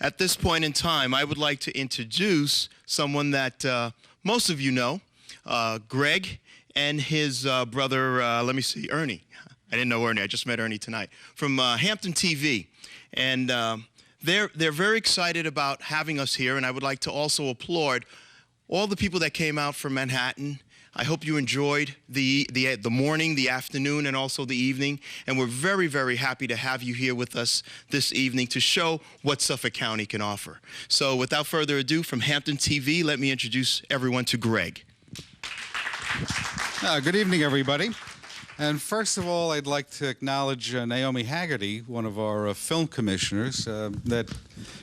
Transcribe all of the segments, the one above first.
At this point in time, I would like to introduce someone that most of you know, Greg and his brother, Ernie. I didn't know Ernie, I just met Ernie tonight, from Hampton TV. And they're very excited about having us here, and I would like to also applaud all the people that came out from Manhattan. I hope you enjoyed the morning, the afternoon, and also the evening. And we're very, very happy to have you here with us this evening to show what Suffolk County can offer. So without further ado, from Hampton TV, let me introduce everyone to Greg. Good evening, everybody. And first of all, I'd like to acknowledge Naomi Haggerty, one of our film commissioners, that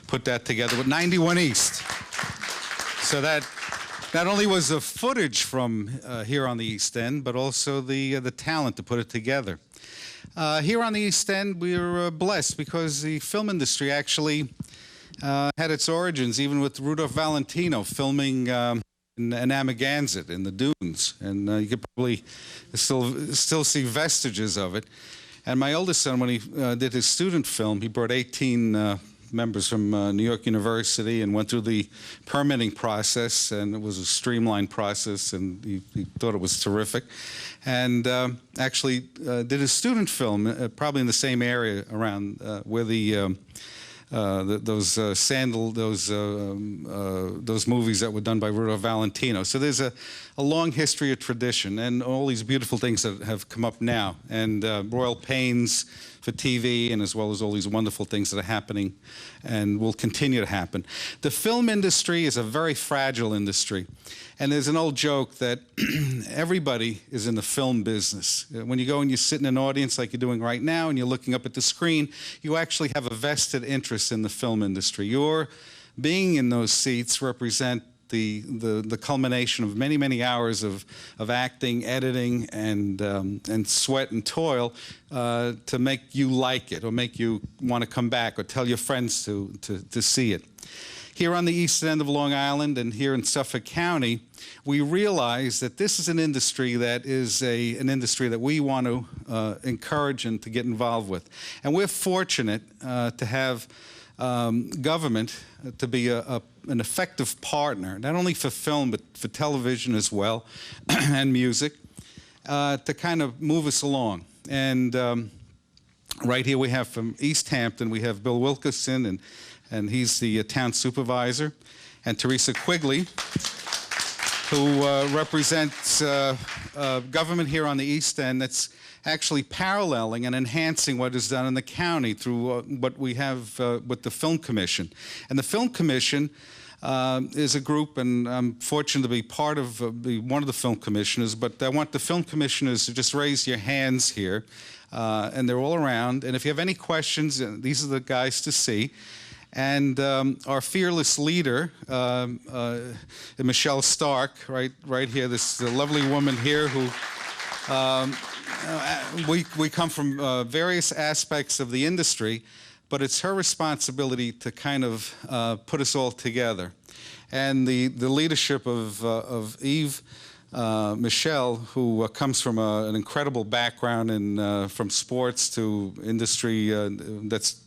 put that together with 91 East. So that not only was the footage from here on the East End, but also the talent to put it together. Here on the East End, we're blessed because the film industry actually had its origins even with Rudolph Valentino filming in Amagansett in the dunes, and you could probably still see vestiges of it. And my oldest son, when he did his student film, he brought 18 members from New York University and went through the permitting process, and it was a streamlined process, and he thought it was terrific. And actually did his student film probably in the same area around where those movies that were done by Rudolph Valentino. So there's a long history of tradition and all these beautiful things that have come up now, and Royal Pains for TV, and as well as all these wonderful things that are happening and will continue to happen. The film industry is a very fragile industry, and there's an old joke that everybody is in the film business. When you go and you sit in an audience like you're doing right now and you're looking up at the screen, you actually have a vested interest in the film industry. Your being in those seats represent the culmination of many, many hours of acting, editing, and sweat and toil to make you like it or make you want to come back or tell your friends to see it. Here on the east end of Long Island and here in Suffolk County, we realize that this is an industry that is an industry that we want to encourage and to get involved with. And we're fortunate to have government to be an effective partner, not only for film, but for television as well, and music, to kind of move us along. And right here we have from East Hampton, we have Bill Wilkerson, and he's the town supervisor, and Teresa Quigley, who represents government here on the East End that's actually paralleling and enhancing what is done in the county through what we have with the Film Commission. And the Film Commission is a group, and I'm fortunate to be part of one of the film commissioners, but I want the film commissioners to just raise your hands here, and they're all around. And if you have any questions, these are the guys to see. And our fearless leader, Michelle Stark, right here, this lovely woman here who, we come from various aspects of the industry, but it's her responsibility to kind of put us all together. And the leadership of Eve Michelle, who comes from an incredible background in, from sports to industry that's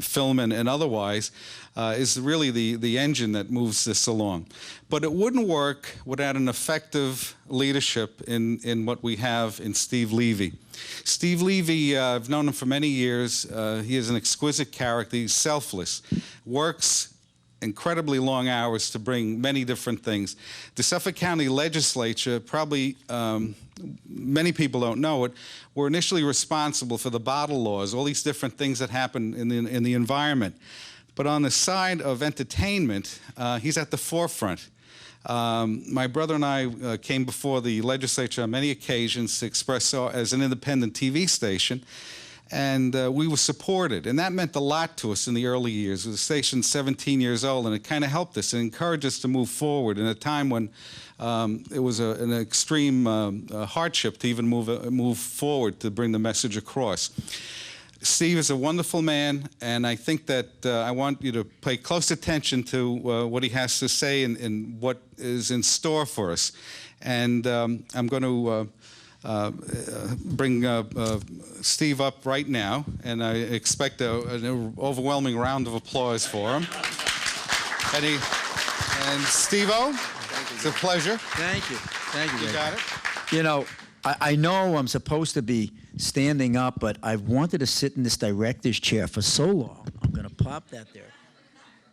film and otherwise, is really the engine that moves this along. But it wouldn't work without an effective leadership in what we have in Steve Levy. Steve Levy, I've known him for many years. He is an exquisite character. He's selfless, works incredibly long hours to bring many different things. The Suffolk County Legislature, probably many people don't know it, were initially responsible for the bottle laws, all these different things that happen in the environment. But on the side of entertainment, he's at the forefront. My brother and I came before the legislature on many occasions to express as an independent TV station, and we were supported, and that meant a lot to us in the early years. The station's 17 years old, and it kind of helped us and encouraged us to move forward in a time when it was an extreme hardship to even move forward to bring the message across. Steve is a wonderful man, and I think that I want you to pay close attention to what he has to say and what is in store for us. And I'm going to bring Steve up right now, and I expect an overwhelming round of applause for him. And Steve-O, it's a pleasure. Thank you. Thank you. You got it. You know, I know I'm supposed to be standing up, but I've wanted to sit in this director's chair for so long. I'm going to pop that there.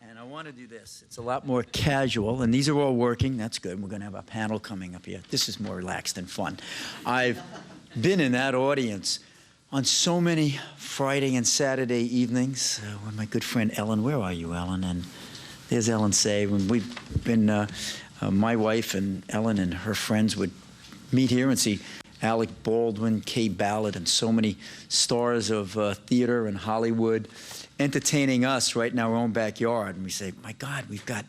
And I want to do this. It's a lot more casual, and these are all working. That's good. We're going to have a panel coming up here. This is more relaxed and fun. I've been in that audience on so many Friday and Saturday evenings with my good friend Ellen. Where are you, Ellen? And there's Ellen Say. When we've been, my wife and Ellen and her friends would meet here and see Alec Baldwin, Kay Ballard, and so many stars of theater and Hollywood entertaining us right in our own backyard. And we say, my God, we've got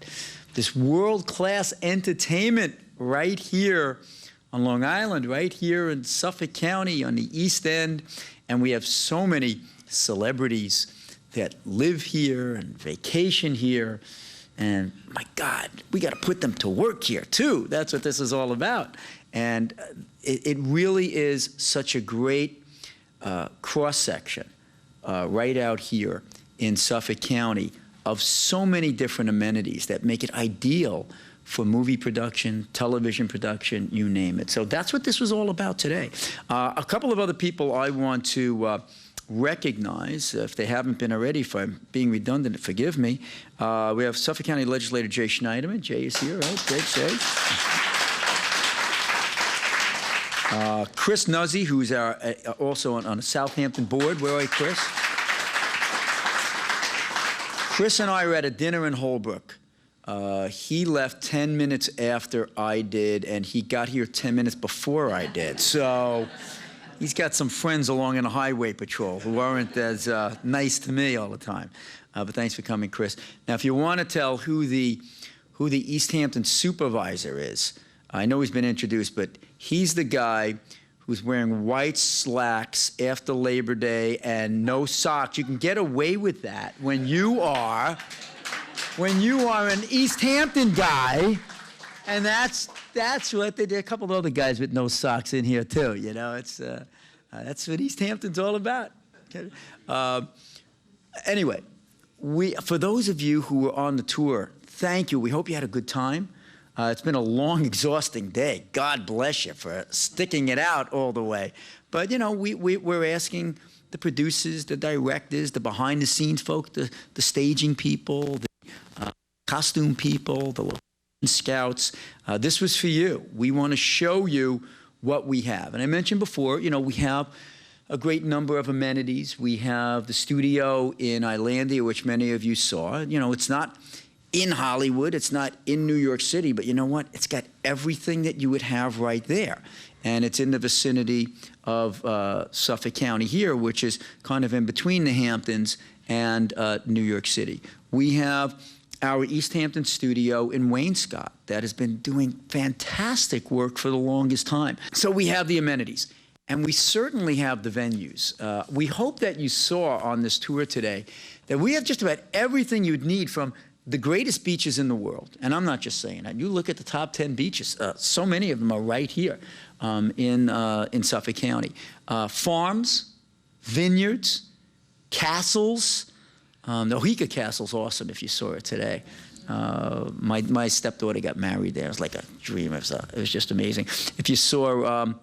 this world-class entertainment right here on Long Island, right here in Suffolk County on the East End. And we have so many celebrities that live here and vacation here. And my God, we got to put them to work here too. That's what this is all about. And it really is such a great cross-section right out here in Suffolk County of so many different amenities that make it ideal for movie production, television production, you name it. So that's what this was all about today. A couple of other people I want to recognize, if they haven't been already. If I'm being redundant, forgive me. We have Suffolk County Legislator Jay Schneiderman. Jay is here, right? Great, Jay. Chris Nuzzi, who's also on a Southampton board. Where are you, Chris? Chris and I were at a dinner in Holbrook. He left 10 minutes after I did, and he got here 10 minutes before I did. So he's got some friends along in the highway patrol who aren't as nice to me all the time. But thanks for coming, Chris. Now, if you want to tell who the East Hampton supervisor is, I know he's been introduced, but he's the guy who's wearing white slacks after Labor Day and no socks. You can get away with that when you are an East Hampton guy, and that's what they did. A couple of other guys with no socks in here too. You know, it's that's what East Hampton's all about. Okay? Anyway, for those of you who were on the tour, thank you. We hope you had a good time. It's been a long, exhausting day. God bless you for sticking it out all the way. But, you know, we're asking the producers, the directors, the behind-the-scenes folks, the staging people, the costume people, the scouts. This was for you. We want to show you what we have. And I mentioned before, you know, we have a great number of amenities. We have the studio in Islandia, which many of you saw. You know, it's not in Hollywood, it's not in New York City, but you know what? It's got everything that you would have right there. And it's in the vicinity of Suffolk County here, which is kind of in between the Hamptons and New York City. We have our East Hampton studio in Wainscott that has been doing fantastic work for the longest time. So we have the amenities, and we certainly have the venues. We hope that you saw on this tour today that we have just about everything you'd need, from the greatest beaches in the world. And I'm not just saying that. You look at the top 10 beaches, so many of them are right here in Suffolk County. Farms, vineyards, castles. The Oheka Castle's awesome if you saw it today. My stepdaughter got married there. It was like a dream. It was just amazing. If you saw,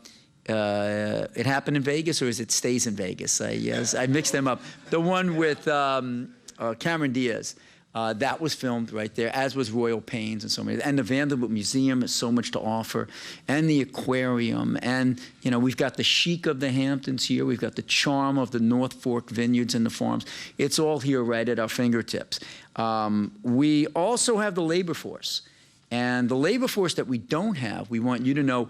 it happened in Vegas, or is it Stays in Vegas? I mixed them up. The one with Cameron Diaz. That was filmed right there, as was Royal Pains and so many. And the Vanderbilt Museum has so much to offer, and the aquarium. And, you know, we've got the chic of the Hamptons here. We've got the charm of the North Fork vineyards and the farms. It's all here right at our fingertips. We also have the labor force. And the labor force that we don't have, we want you to know,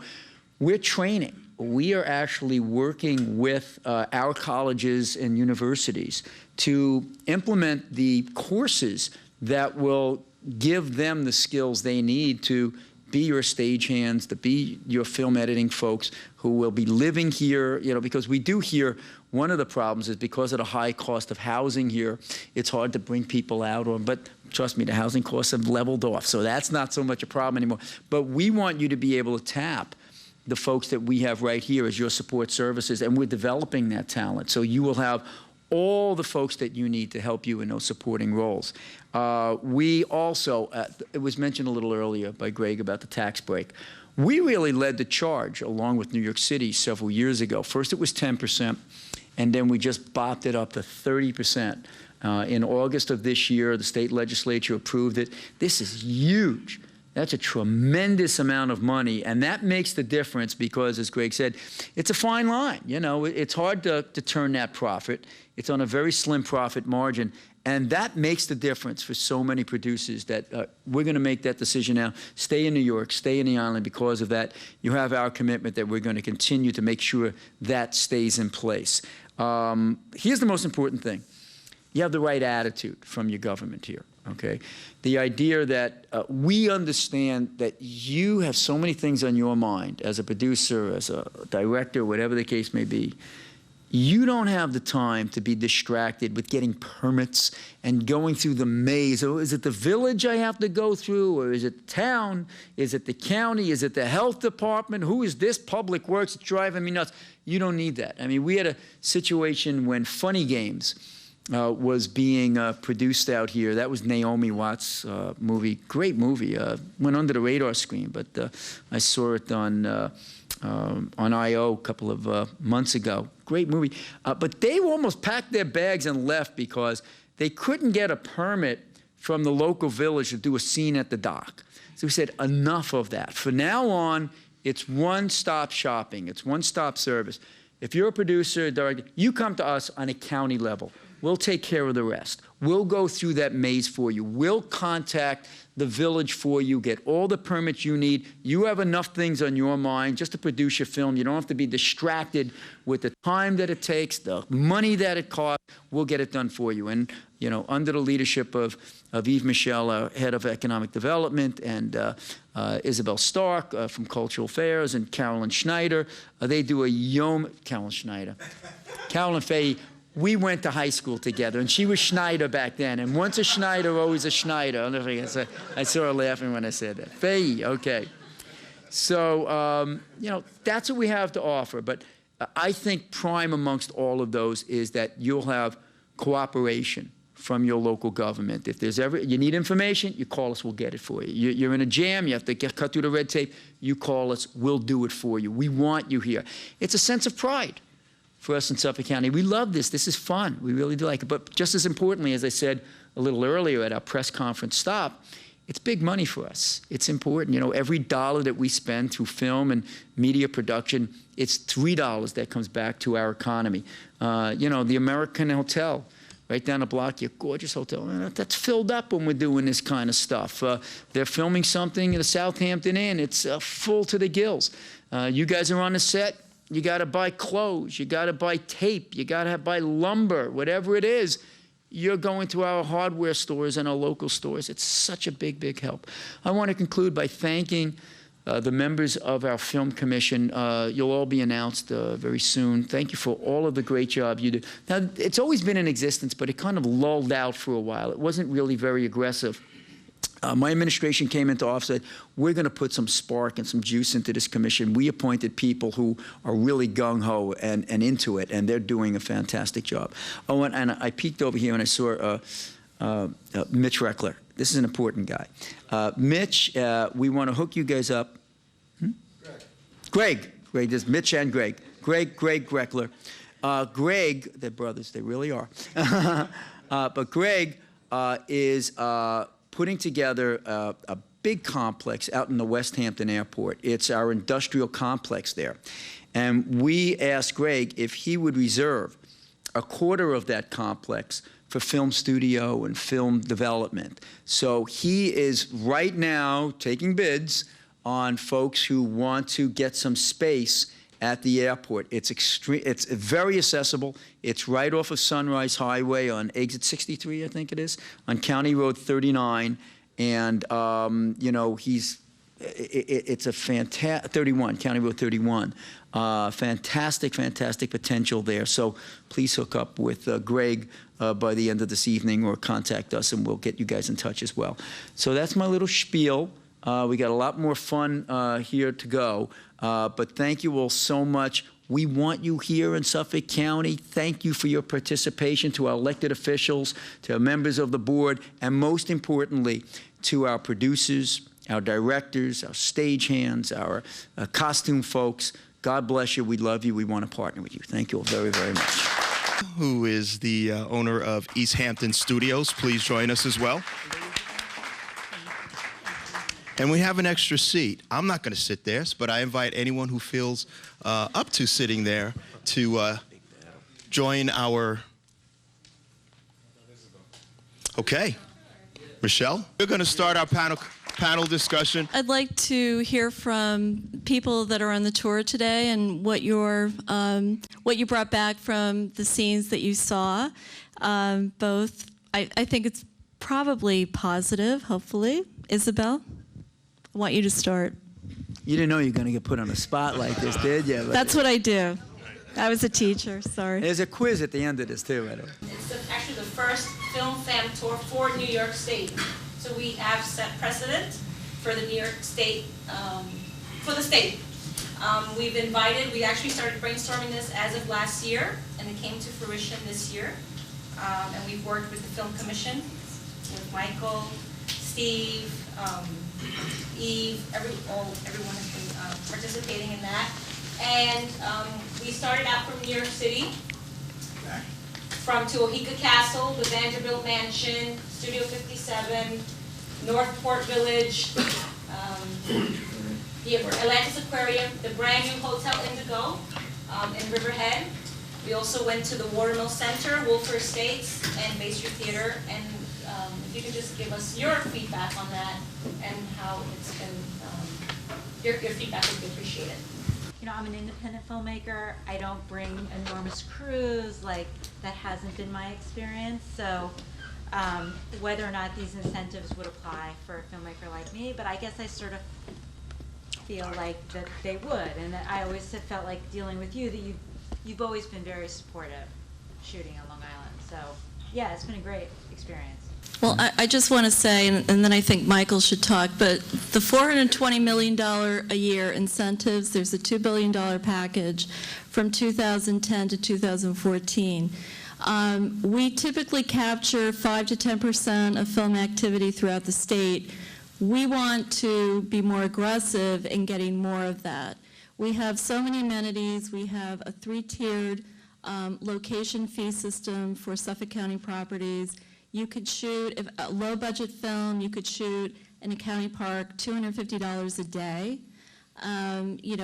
we're training. We are actually working with our colleges and universities to implement the courses that will give them the skills they need to be your stagehands, to be your film editing folks who will be living here, you know, because we do hear one of the problems is because of the high cost of housing here, it's hard to bring people out, but trust me, the housing costs have leveled off, so that's not so much a problem anymore. But we want you to be able to tap the folks that we have right here as your support services, and we're developing that talent. So you will have all the folks that you need to help you in those supporting roles. We also, it was mentioned a little earlier by Greg about the tax break. We really led the charge along with New York City several years ago. First it was 10%, and then we just bopped it up to 30%. In August of this year, the state legislature approved it. This is huge. That's a tremendous amount of money, and that makes the difference because, as Greg said, it's a fine line. You know, it's hard to turn that profit. It's on a very slim profit margin, and that makes the difference for so many producers that we're going to make that decision now. Stay in New York, stay in the island because of that. You have our commitment that we're going to continue to make sure that stays in place. Here's the most important thing. You have the right attitude from your government here, okay? The idea that we understand that you have so many things on your mind as a producer, as a director, whatever the case may be. You don't have the time to be distracted with getting permits and going through the maze. Oh, is it the village I have to go through, or is it the town? Is it the county? Is it the health department? Who is this public works? It's driving me nuts. You don't need that. I mean, we had a situation when Funny Games was being produced out here. That was Naomi Watts' movie. Great movie. Went under the radar screen, but I saw it on I.O. a couple of months ago. Great movie. But they almost packed their bags and left because they couldn't get a permit from the local village to do a scene at the dock. So we said, enough of that. From now on, it's one-stop shopping. It's one-stop service. If you're a producer, director, you come to us on a county level. We'll take care of the rest. We'll go through that maze for you. We'll contact the village for you, get all the permits you need. You have enough things on your mind just to produce your film. You don't have to be distracted with the time that it takes, the money that it costs. We'll get it done for you. And, you know, under the leadership of Yves Michel, our head of economic development, and Isabel Stark from Cultural Affairs, and Carolyn Schneider, they do a Carolyn Schneider. Carolyn Fahey. We went to high school together, and she was Schneider back then. And once a Schneider, always a Schneider. I saw her laughing when I said that. Faye, okay. So, you know, that's what we have to offer. But I think prime amongst all of those is that you'll have cooperation from your local government. If there's ever, you need information, you call us, we'll get it for you. You're in a jam, you have to cut through the red tape, you call us, we'll do it for you. We want you here. It's a sense of pride for us in Suffolk County. We love this. This is fun. We really do like it. But just as importantly, as I said a little earlier at our press conference stop, it's big money for us. It's important. You know, every dollar that we spend through film and media production, it's $3 that comes back to our economy. You know, the American Hotel, right down the block, your gorgeous hotel, that's filled up when we're doing this kind of stuff. They're filming something at the Southampton Inn. It's full to the gills. You guys are on the set. You got to buy clothes, you got to buy tape, you got to buy lumber, whatever it is. You're going to our hardware stores and our local stores. It's such a big, big help. I want to conclude by thanking the members of our film commission. You'll all be announced very soon. Thank you for all of the great job you do. Now, it's always been in existence, but it kind of lulled out for a while. It wasn't really very aggressive. My administration came into office and said, we're going to put some spark and some juice into this commission. We appointed people who are really gung-ho and into it, and they're doing a fantastic job. Oh, and I peeked over here and I saw Mitch Reckler. This is an important guy. Mitch, we want to hook you guys up. Greg. There's Mitch and Greg. Greg Reckler. Greg, they're brothers, they really are. But Greg is putting together a big complex out in the West Hampton Airport. It's our industrial complex there. And we asked Greg if he would reserve a quarter of that complex for film studio and film development. So he is right now taking bids on folks who want to get some space at the airport. It's very accessible. It's right off of Sunrise Highway on exit 63, I think it is, on County Road 39. And, you know, it's a fantastic, 31, County Road 31. Fantastic potential there. So please hook up with Greg by the end of this evening or contact us and we'll get you guys in touch as well. So that's my little spiel. We got a lot more fun here to go. But thank you all so much. We want you here in Suffolk County. Thank you for your participation, to our elected officials, to our members of the board, and most importantly, to our producers, our directors, our stagehands, our costume folks. God bless you. We love you. We want to partner with you. Thank you all very, very much. Who is the owner of East Hampton Studios. Please join us as well. And we have an extra seat. I'm not going to sit there, but I invite anyone who feels up to sitting there to join our... Okay. Michelle, we're going to start our panel discussion. I'd like to hear from people that are on the tour today and what you brought back from the scenes that you saw. Both, I think it's probably positive, hopefully. Isabel, I want you to start. You didn't know you were going to get put on a spot like this, did you? That's what I do. I was a teacher, sorry. There's a quiz at the end of this, too, by the way. It's actually the first film fam tour for New York State. So we have set precedent for the New York State, for the state. We actually started brainstorming this as of last year, and it came to fruition this year. And we've worked with the Film Commission, with Michael, Steve, Eve, everyone has been participating in that. And we started out from New York City, from Tuohika Castle, the Vanderbilt Mansion, Studio 57, Northport Village, the Atlantis Aquarium, the brand new Hotel Indigo in Riverhead. We also went to the Watermill Center, Wolfer Estates, and Bay Street Theater. And if you could just give us your feedback on that and how it's been, your feedback would be appreciated. You know, I'm an independent filmmaker. I don't bring enormous crews. Like, that hasn't been my experience. So whether or not these incentives would apply for a filmmaker like me, but I guess I sort of feel like that they would. And that I always have felt like dealing with you, that you've always been very supportive shooting on Long Island. So yeah, it's been a great experience. Well, I just want to say, and then I think Michael should talk, but the $420 million a year incentives, there's a $2 billion package from 2010 to 2014. We typically capture 5 to 10% of film activity throughout the state. We want to be more aggressive in getting more of that. We have so many amenities. We have a 3-tiered location fee system for Suffolk County properties. You could shoot a low-budget film. You could shoot in a county park $250 a day,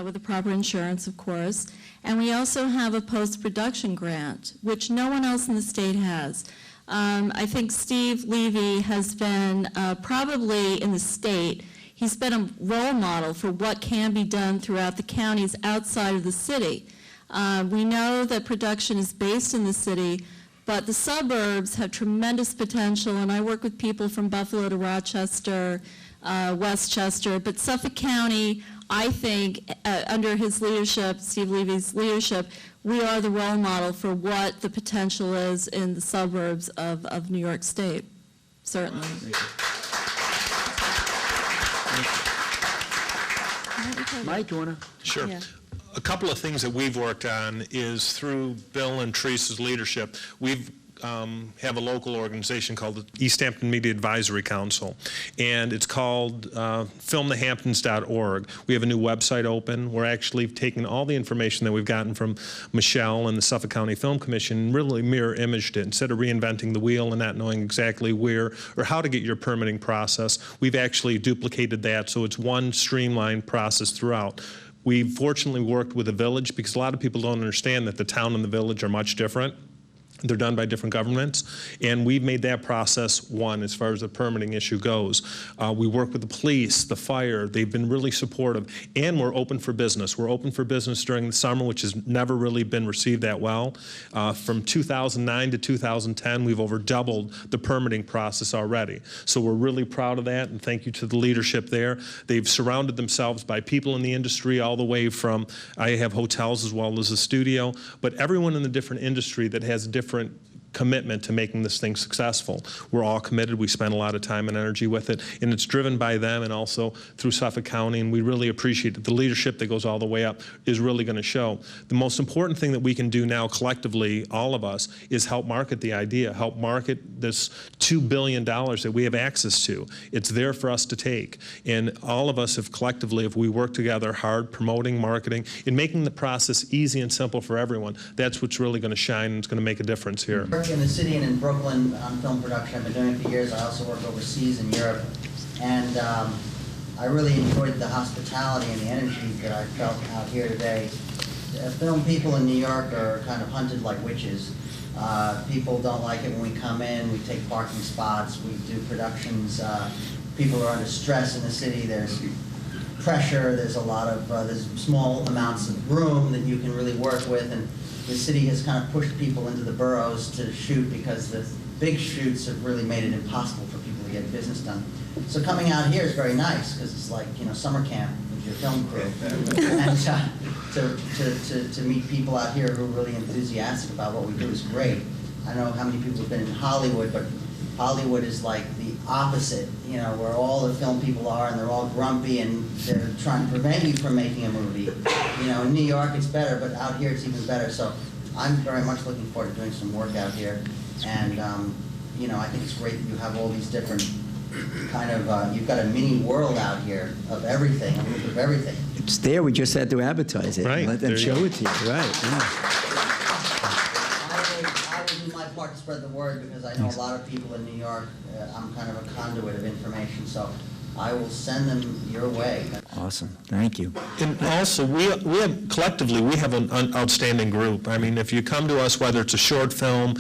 with the proper insurance, of course. And we also have a post-production grant, which no one else in the state has. I think Steve Levy has been probably in the state. He's been a role model for what can be done throughout the counties outside of the city. We know that production is based in the city, but the suburbs have tremendous potential, and I work with people from Buffalo to Rochester, Westchester, but Suffolk County, I think, under his leadership, Steve Levy's leadership, we are the role model for what the potential is in the suburbs of New York State, certainly. Mike, you want to? Sure. Yeah. A couple of things that we've worked on is through Bill and Teresa's leadership. We've have a local organization called the East Hampton Media Advisory Council, and it's called filmthehamptons.org. We have a new website open. We're actually taking all the information that we've gotten from Michelle and the Suffolk County Film Commission and really mirror imaged it. Instead of reinventing the wheel and not knowing exactly where or how to get your permitting process, we've actually duplicated that so it's one streamlined process throughout. We've fortunately worked with the village because a lot of people don't understand that the town and the village are much different. They're done by different governments, and we've made that process one as far as the permitting issue goes. We work with the police, the fire. They've been really supportive, and we're open for business. We're open for business during the summer, which has never really been received that well. From 2009 to 2010, we've over doubled the permitting process already. So we're really proud of that, and thank you to the leadership there. They've surrounded themselves by people in the industry all the way from, I have hotels as well as a studio, but everyone in the different industry that has different commitment to making this thing successful. We're all committed. We spend a lot of time and energy with it, and it's driven by them and also through Suffolk County, and we really appreciate it. The leadership that goes all the way up is really going to show. The most important thing that we can do now collectively, all of us, is help market the idea, help market this $2 billion that we have access to. It's there for us to take, and all of us, if collectively, if we work together hard, promoting, marketing, and making the process easy and simple for everyone, that's what's really going to shine and it's going to make a difference here. Working in the city and in Brooklyn on film production. I've been doing it for years. I also work overseas in Europe. And I really enjoyed the hospitality and the energy that I felt out here today. Film people in New York are kind of hunted like witches. People don't like it when we come in. We take parking spots. We do productions. People are under stress in the city. There's pressure. There's a lot of, there's small amounts of room that you can really work with. And the city has kind of pushed people into the boroughs to shoot because the big shoots have really made it impossible for people to get business done. So coming out here is very nice because it's like, you know, summer camp with your film crew. And to meet people out here who are really enthusiastic about what we do is great. I don't know how many people have been in Hollywood, but Hollywood is like the opposite, you know, where all the film people are and they're all grumpy and they're trying to prevent you from making a movie. You know, in New York it's better, but out here it's even better. So I'm very much looking forward to doing some work out here. And, you know, I think it's great that you have all these different kind of, you've got a mini world out here of everything, a little bit of everything. It's there. We just had to advertise it. Right. And let them show it to you. Right. Yeah. I will do my part to spread the word because I know a lot of people in New York. I'm kind of a conduit of information, so I will send them your way. Awesome. Thank you. And also, we have, collectively, we have an outstanding group. I mean, if you come to us, whether it's a short film,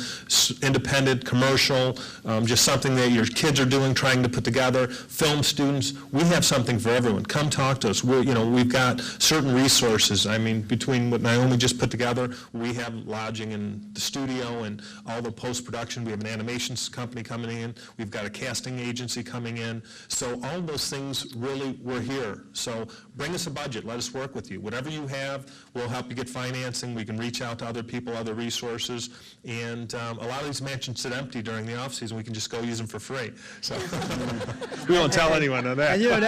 independent, commercial, just something that your kids are doing, trying to put together, film students, we have something for everyone. Come talk to us. We've got certain resources. I mean, between what Naomi just put together, we have lodging in the studio and all the post-production. We have an animations company coming in. We've got a casting agency coming in. So all those things, really, we're here. So bring us a budget. Let us work with you. Whatever you have, we'll help you get financing. We can reach out to other people, other resources. And a lot of these mansions sit empty during the off-season. We can just go use them for free. So we won't tell anyone on that. And, you know,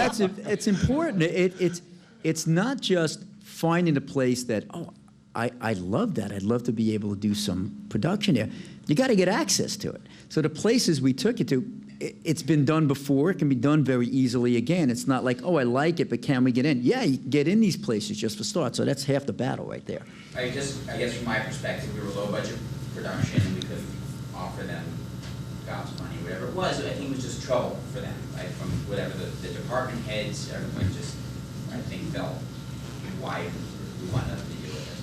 it's important. It's not just finding a place that, oh, I love that. I'd love to be able to do some production there. You got to get access to it. So the places we took you to, it's been done before. It can be done very easily again. It's not like, oh, I like it, but can we get in? Yeah, you can get in these places just for start. So that's half the battle right there. I guess from my perspective, we were low budget production and we couldn't offer them God's money, whatever it was. I think it was just trouble for them, right? From whatever the department heads, everyone just, I think, felt why we wanted them to deal with it.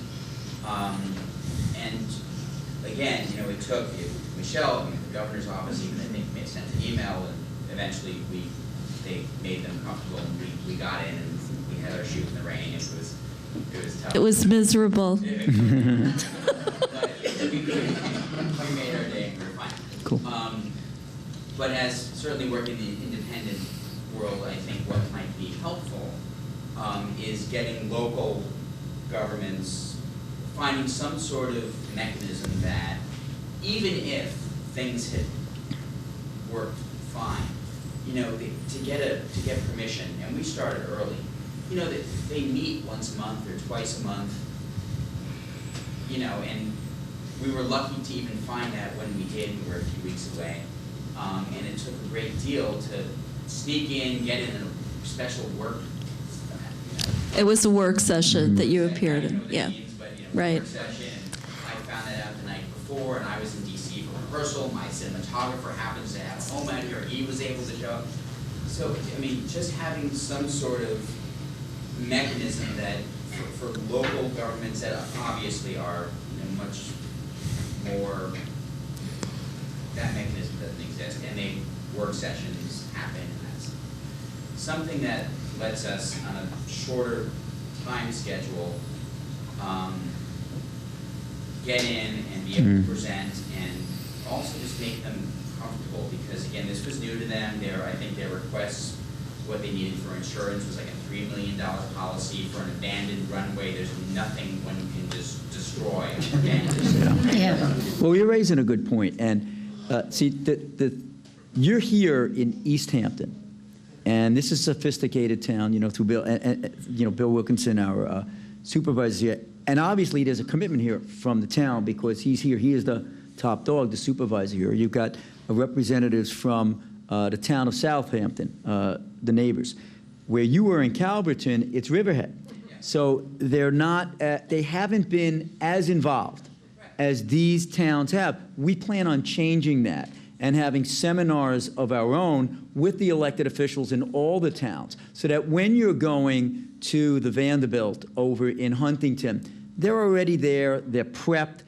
And again, you know, it took Michelle, the governor's office, even I think sent an email, and eventually they made them comfortable, and we got in, and we had our shoot in the rain. It was tough. It was miserable. But we made our day, and we were fine. Cool. But as certainly working in the independent world, I think what might be helpful is getting local governments finding some sort of mechanism that even if things had worked fine, you know, to get permission, and we started early. You know, they meet once a month or twice a month, you know, and we were lucky to even find that when we did. We were a few weeks away, and it took a great deal to sneak in, get in a special work. It was a work session that you appeared in. Yeah. Right. Work session. I found that out the night before, and I was in D.C. for rehearsal. My cinematographer happens to have a home out here. He was able to show. So, I mean, just having some sort of mechanism that for local governments that obviously are, you know, much more, that mechanism doesn't exist, and they work sessions happen, and that's something that lets us on a shorter time schedule get in and be able to present, and also just make them comfortable, because again, this was new to them. I think their requests what they needed for insurance was like a $3 million policy for an abandoned runway. There's nothing one can just destroy and abandon. Yeah. Well, you're raising a good point. And see, you're here in East Hampton, and this is a sophisticated town, you know, through Bill, and you know, Bill Wilkinson, our supervisor here. And obviously, there's a commitment here from the town because he's here. He is the top dog, the supervisor here. You've got representatives from the town of Southampton, the neighbors. Where you were in Calverton, it's Riverhead. So they're not, they haven't been as involved as these towns have. We plan on changing that and having seminars of our own with the elected officials in all the towns so that when you're going to the Vanderbilt over in Huntington, they're already there, they're prepped,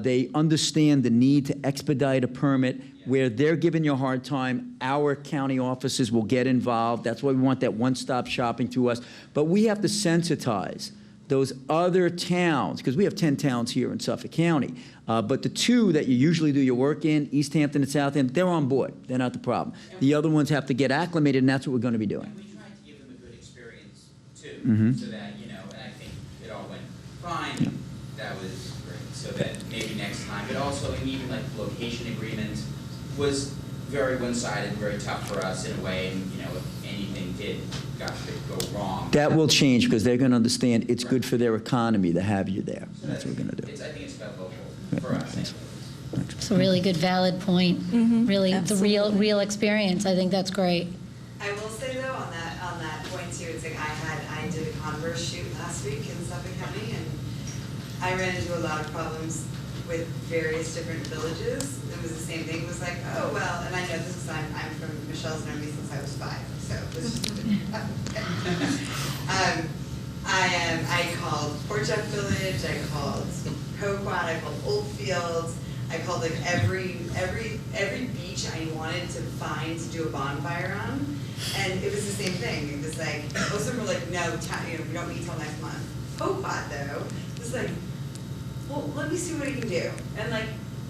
they understand the need to expedite a permit. Where they're giving you a hard time, our county offices will get involved. That's why we want that one-stop shopping to us. But we have to sensitize those other towns, because we have 10 towns here in Suffolk County. But the two that you usually do your work in, East Hampton and Southampton, they're on board. They're not the problem. The other ones have to get acclimated, and that's what we're going to be doing. And we tried to give them a good experience, too, so that, you know, and I think it all went fine. That was great. So that maybe next time, but also, and even like the location agreement was very one-sided, very tough for us in a way, and, you know, if anything did go wrong. That will change because they're going to understand it's good for their economy to have you there. So that's what we're going to do. I think it's about local for us. It's a really good, valid point. Really, Absolutely. the real experience. I think that's great. I will say though, on that point too, it's like I did a Converse shoot last week in Suffolk County, and I ran into a lot of problems with various different villages. It was the same thing. It was like, oh well, and I know this because I'm from Michelle's known me since I was 5, so this is I called Port Jeff Village, I called Coquat, I called Oldfields, I called like every beach I wanted to find to do a bonfire on, and it was the same thing. It was like most of them were like, no, we don't meet till next month. Coquat though was like, well, let me see what I can do. And like,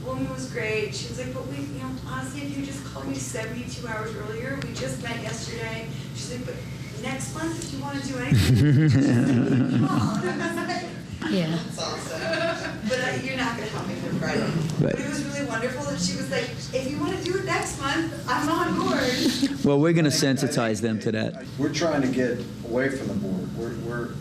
woman was great. She was like, but we, you know, honestly, if you just called me 72 hours earlier, we just met yesterday. She's like, but next month, if you want to do anything, just call. And I was like, Yeah. that's awesome. But you're not going to help me for Friday. Right. But it was really wonderful that she was like, if you want to do it next month, I'm on board. Well, we're going to sensitize them to that. We're trying to get away from the board.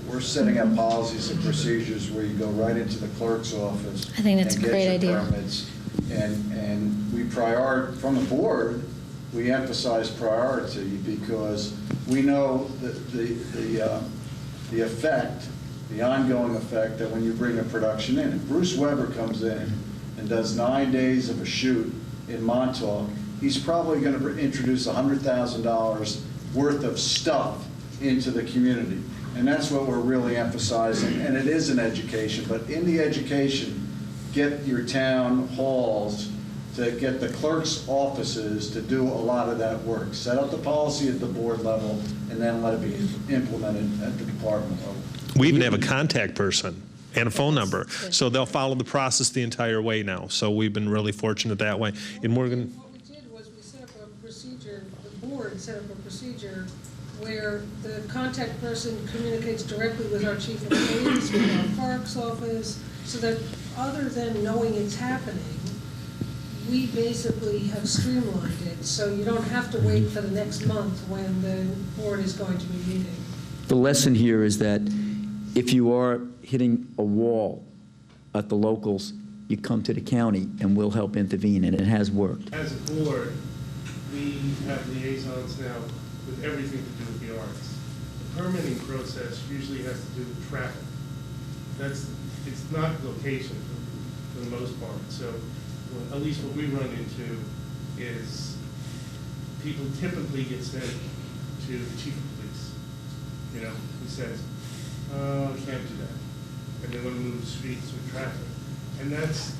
We're setting up policies and procedures where you go right into the clerk's office. I think that's a great and get your idea. permits. And we from the board, we emphasize priority because we know that the effect, the ongoing effect that when you bring a production in. If Bruce Weber comes in and does 9 days of a shoot in Montauk, he's probably going to introduce $100,000 worth of stuff into the community. And that's what we're really emphasizing. And it is an education, but in the education, get your town halls to get the clerk's offices to do a lot of that work. Set up the policy at the board level and then let it be implemented at the department level. We even have a contact person and a phone number, so they'll follow the process the entire way now. So we've been really fortunate that way. And Morgan, What we did was we set up a procedure, the board set up a procedure where the contact person communicates directly with our chief of police, with our parks office, so that other than knowing it's happening, we basically have streamlined it, so you don't have to wait for the next month when the board is going to be meeting. The lesson here is that if you are hitting a wall at the locals, you come to the county and we'll help intervene, and it has worked. As a board, we have liaisons now with everything to do with the arts. The permitting process usually has to do with traffic. It's not location for the most part. So at least what we run into is people typically get sent to the chief of police. You know, who says, oh, I can't do that. And they want to move the streets with traffic. And that's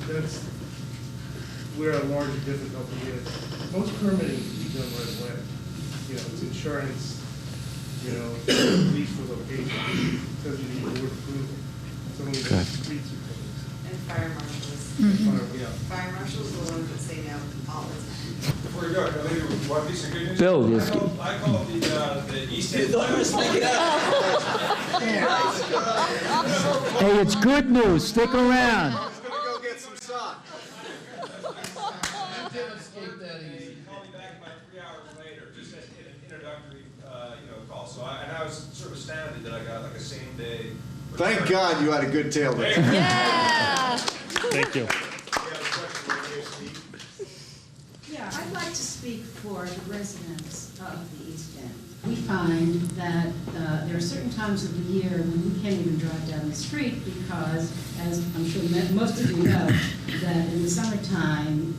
where a larger difficulty is. Most permitting can be done right away. You know, it's insurance, you know, police for location. It doesn't need board approval. It's only the streets are closed. And fire marshals. Fire marshals are the ones that say no all the time. Before we go, can I leave you with one piece of good news? Bill, yes. I call the East End. Hey, it's good news. Stick around. I was gonna go get some socks. Escape that easy. Call me back about 3 hours later, just as an introductory, call. So I was sort of astounded that I got like a same day. Thank God you had a good tail there. Yeah. Thank you. Yeah, I'd like to speak for the residents of the East End. We find that there are certain times of the year when we can't even drive down the street because, as I'm sure most of you know, that in the summertime,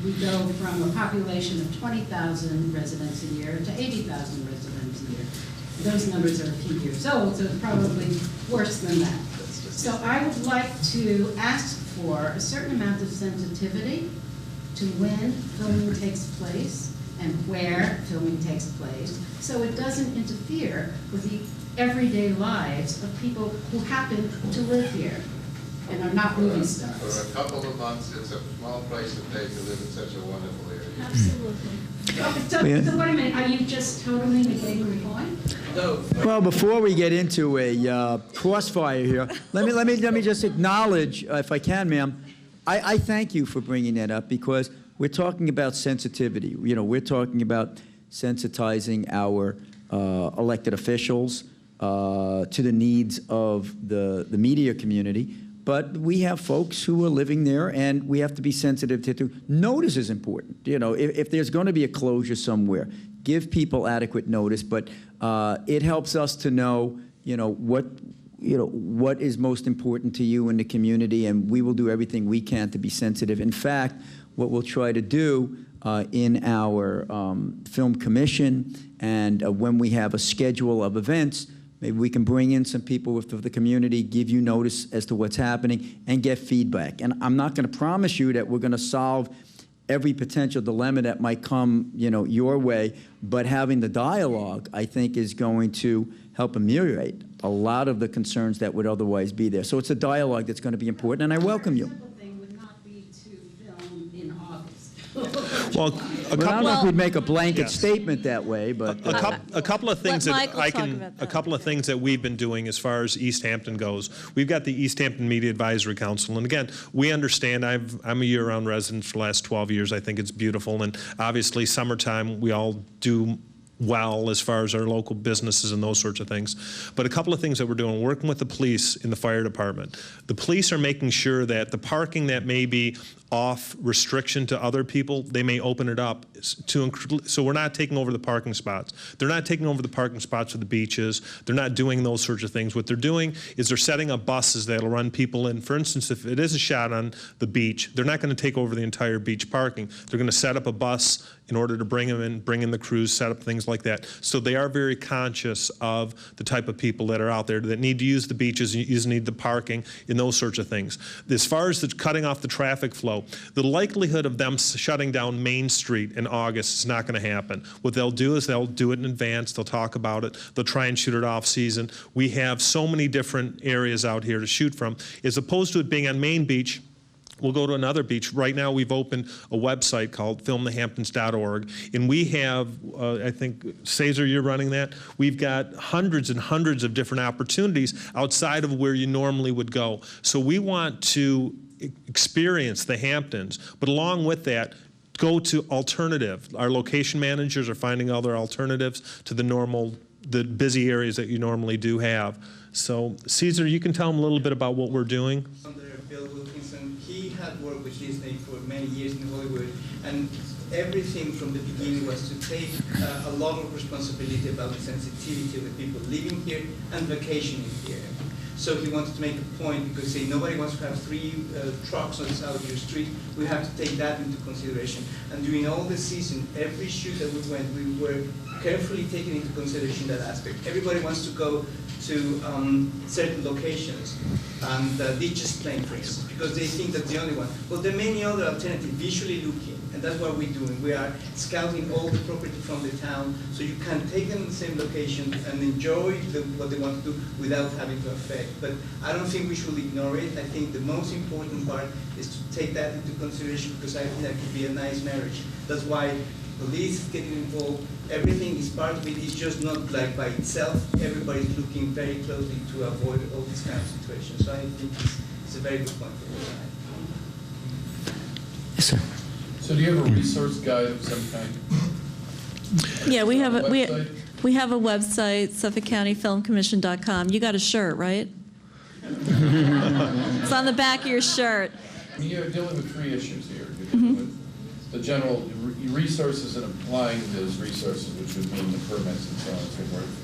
we go from a population of 20,000 residents a year to 80,000 residents a year. Those numbers are a few years old, so it's probably worse than that. So I would like to ask for a certain amount of sensitivity to when filming takes place and where filming takes place, so it doesn't interfere with the everyday lives of people who happen to live here and are not movie stars. For a couple of months, it's a small place to take to live in such a wonderful area. Absolutely. So wait a minute, are you just totally negating the point? No. Well, before we get into a crossfire here, let me just acknowledge, if I can, ma'am, I thank you for bringing that up because we're talking about sensitivity. You know, we're talking about sensitizing our elected officials to the needs of the media community. But we have folks who are living there, and we have to be sensitive to notice is important. You know, if there's going to be a closure somewhere, give people adequate notice. But it helps us to know, what is most important to you in the community, and we will do everything we can to be sensitive. In fact, what we'll try to do in our film commission and when we have a schedule of events, maybe we can bring in some people with the community, give you notice as to what's happening, and get feedback. And I'm not going to promise you that we're going to solve every potential dilemma that might come, your way, but having the dialogue, I think, is going to help ameliorate a lot of the concerns that would otherwise be there. So it's a dialogue that's going to be important, and I welcome you. Well, I don't know if we'd make a blanket statement that way, but a couple of things Let Michael that I talk can, about that. a couple of things that we've been doing as far as East Hampton goes. We've got the East Hampton Media Advisory Council, and again, we understand. I'm a year-round resident for the last 12 years. I think it's beautiful, and obviously, summertime we all do well as far as our local businesses and those sorts of things. But a couple of things that we're doing, working with the police in the fire department. The police are making sure that the parking that may be off restriction to other people, they may open it up so we're not taking over the parking spots. They're not taking over the parking spots for the beaches. They're not doing those sorts of things. What they're doing is they're setting up buses that'll run people in. For instance, if it is a shot on the beach, they're not going to take over the entire beach parking. They're going to set up a bus in order to bring them in, bring in the crews, set up things like that. So they are very conscious of the type of people that are out there that need to use the beaches, need the parking, and those sorts of things. As far as the cutting off the traffic flow, the likelihood of them shutting down Main Street in August is not going to happen. What they'll do is they'll do it in advance. They'll talk about it. They'll try and shoot it off season. We have so many different areas out here to shoot from. As opposed to it being on Main Beach, we'll go to another beach. Right now, we've opened a website called filmthehamptons.org, and we have, I think, Cesar, you're running that. We've got hundreds and hundreds of different opportunities outside of where you normally would go. So we want to experience the Hamptons, but along with that, go to alternative. Our location managers are finding other alternatives to the busy areas that you normally do have. So, Cesar, you can tell them a little bit about what we're doing. Bill Wilkinson, he had worked with Disney for many years in Hollywood, and everything from the beginning was to take a lot of responsibility about the sensitivity of the people living here and vacationing here. So he wanted to make a point because say nobody wants to have 3 trucks on the side of your street. We have to take that into consideration. And during all the season, every shoot that we went, we were carefully taking into consideration that aspect. Everybody wants to go to certain locations, and ditches plane, for instance, because they think that's the only one. But there are many other alternatives, visually looking, and that's what we're doing. We are scouting all the property from the town, so you can take them in the same location and enjoy what they want to do without having to affect. But I don't think we should ignore it. I think the most important part is to take that into consideration, because I think that could be a nice marriage. That's why police is getting involved. Everything is part of it. It's just not like by itself. Everybody's looking very closely to avoid all these kind of situations. So I think it's a very good point for the time. Yes, sir. So do you have a resource guide of some kind? Yeah, we have a website? we have a website, SuffolkCountyFilmCommission.com. You got a shirt, right? It's on the back of your shirt. I mean, you're dealing with three issues here. You're dealing with the general resources and applying those resources, which would mean the permits and so on and so forth.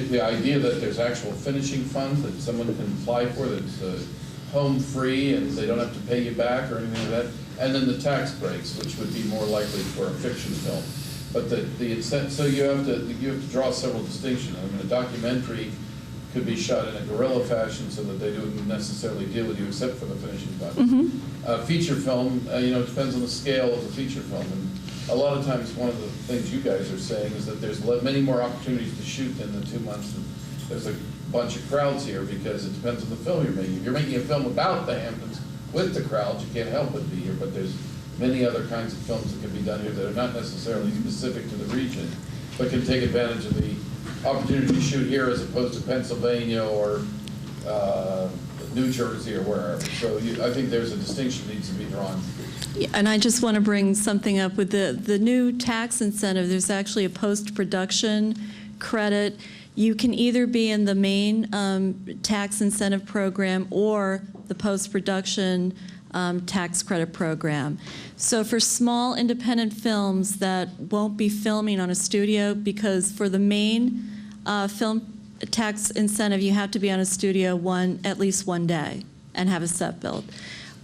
The idea that there's actual finishing funds that someone can apply for that's home free and they don't have to pay you back or anything like that. And then the tax breaks, which would be more likely for a fiction film. But so you have to draw several distinctions. I mean, a documentary could be shot in a guerrilla fashion so that they don't necessarily deal with you except for the finishing touches. Feature film, it depends on the scale of the feature film. And a lot of times one of the things you guys are saying is that there's many more opportunities to shoot than the 2 months. And there's a bunch of crowds here because it depends on the film you're making. If you're making a film about the Hamptons with the crowds, you can't help but be here, but there's many other kinds of films that can be done here that are not necessarily specific to the region, but can take advantage of the opportunity to shoot here as opposed to Pennsylvania or New Jersey or wherever. So I think there's a distinction that needs to be drawn. Yeah, and I just want to bring something up with the new tax incentive. There's actually a post-production credit. You can either be in the main tax incentive program or the post-production tax credit program. So for small independent films that won't be filming on a studio, because for the main film tax incentive, you have to be on a studio at least one day and have a set built.